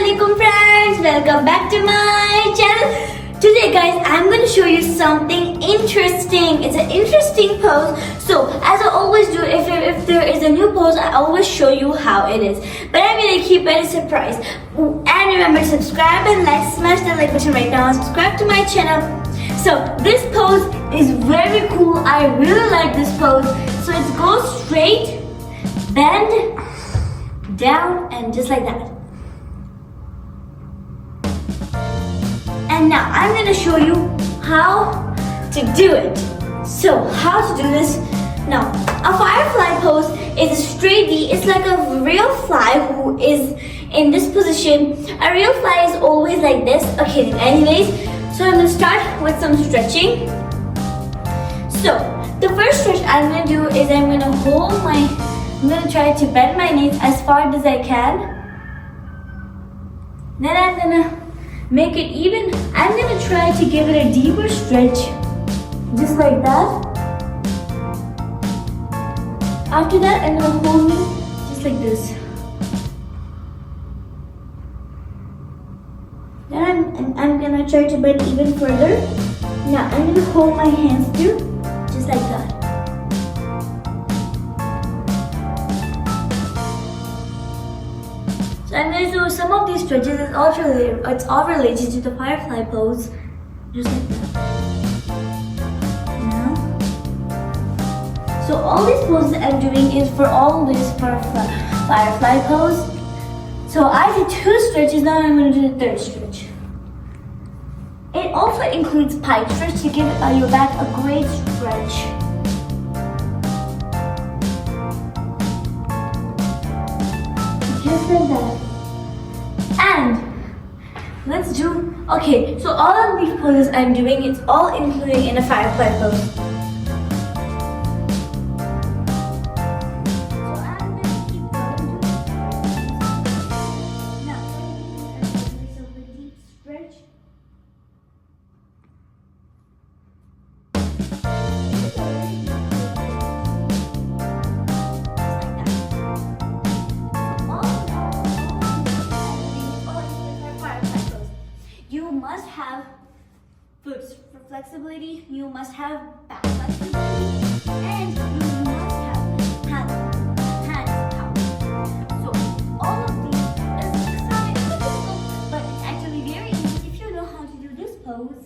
Assalamualaikum friends, welcome back to my channel. Today guys, I'm going to show you something interesting. It's an interesting pose. So as I always do, if there is a new pose, I always show you how it is. But I'm going to keep it a surprise. And remember to subscribe and like, smash that like button right now and subscribe to my channel. So this pose is very cool. I really like this pose. So it goes straight, bend, down, and just like that. And now I'm going to show you how to do it. So how to do this? Now, a firefly pose is a straight V. It's like a real fly who is in this position. A real fly is always like this. Okay, anyways, so I'm going to start with some stretching. So the first stretch I'm going to do is I'm going to try to bend my knees as far as I can. Then I'm going to make it even. I'm going to try to give it a deeper stretch, just like that. After that, I'm going to hold it just like this. Then I'm going to try to bend even further. Now I'm going to hold my hands too, just like that. So I'm going to do some of these stretches. It's all related to the firefly pose. Just like that. Now. So all these poses I'm doing is for all this firefly pose. So I did 2 stretches, now I'm going to do the 3rd stretch. It also includes pike stretch to give your back a great stretch. Just like that. And let's do, okay, so all of these poses I'm doing, it's all including in a firefly pose. So I'm going to keep going. Now, I'm going to do a deep stretch. You must have foot flexibility, you must have back flexibility, and you must have hand power. So all of these is not difficult, but it's actually very easy if you know how to do this pose.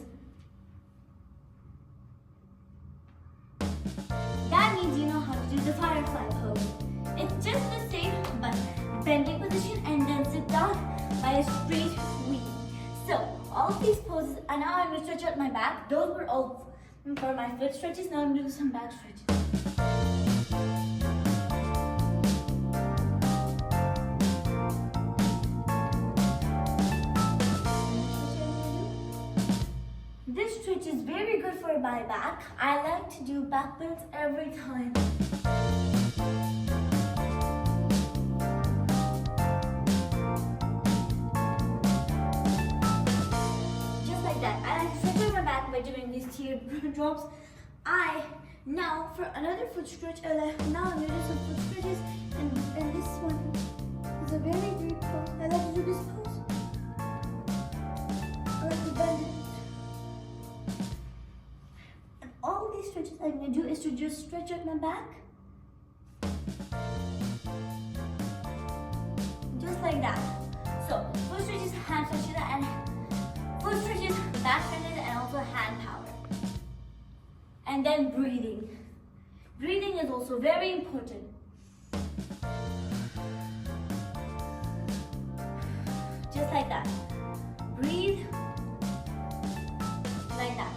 That means you know how to do the firefly pose. It's just the same, but bending position and then sit down by a straight V. So, all of these poses, and now I'm going to stretch out my back. Those were all for my foot stretches. Now I'm going to do some back stretches. This stretch is very good for my back. I like to do back bends every time. By doing these teardrops. Now for another foot stretch, now I'm going to do some foot stretches, and this one is a very great pose. I like to do this pose. I like to bend it. And all these stretches I'm going to do is to just stretch out my back. Just like that. So foot stretches, hand stretches, and foot stretches, back stretches, and also hand power. And then breathing. Breathing is also very important. Just like that. Breathe. Like that.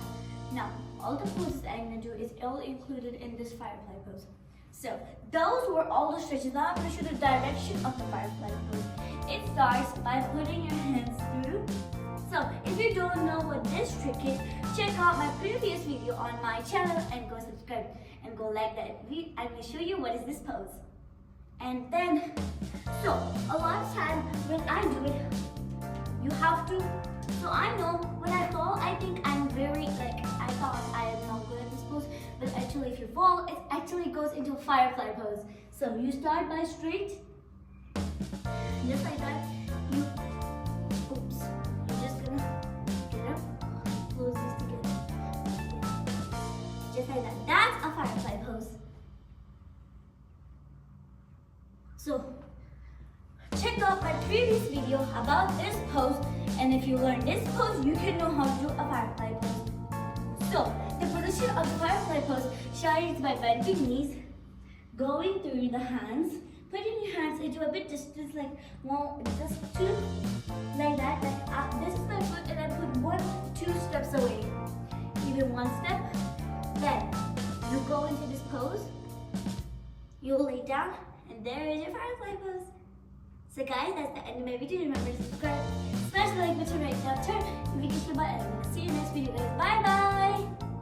Now, all the poses I'm going to do is all included in this firefly pose. So, those were all the stretches. Now I'm going to show the direction of the firefly pose. It starts by putting your hands through. So, if you don't know what this trick is, check out my previous video on my channel and go subscribe and go like that. I'm going to show you what is this pose. And then, so a lot of time when I do it, you have to, so I know when I fall, I think I'm I thought I am not good at this pose, but actually if you fall, it actually goes into a firefly pose. So you start by straight, just like that. You out my previous video about this pose, and if you learn this pose, you can know how to do a firefly pose. So, the position of the firefly pose starts by bending knees, going through the hands, putting your hands into a bit distance, like just two, like that. Like this is my foot, and I put 1-2 steps away. Even 1 step, then you go into this pose. You'll lay down, and there is your firefly pose. So guys, that's the end of my video. Remember to subscribe, smash the like button right now, turn the notification button, and I'll see you in the next video, guys. Bye bye.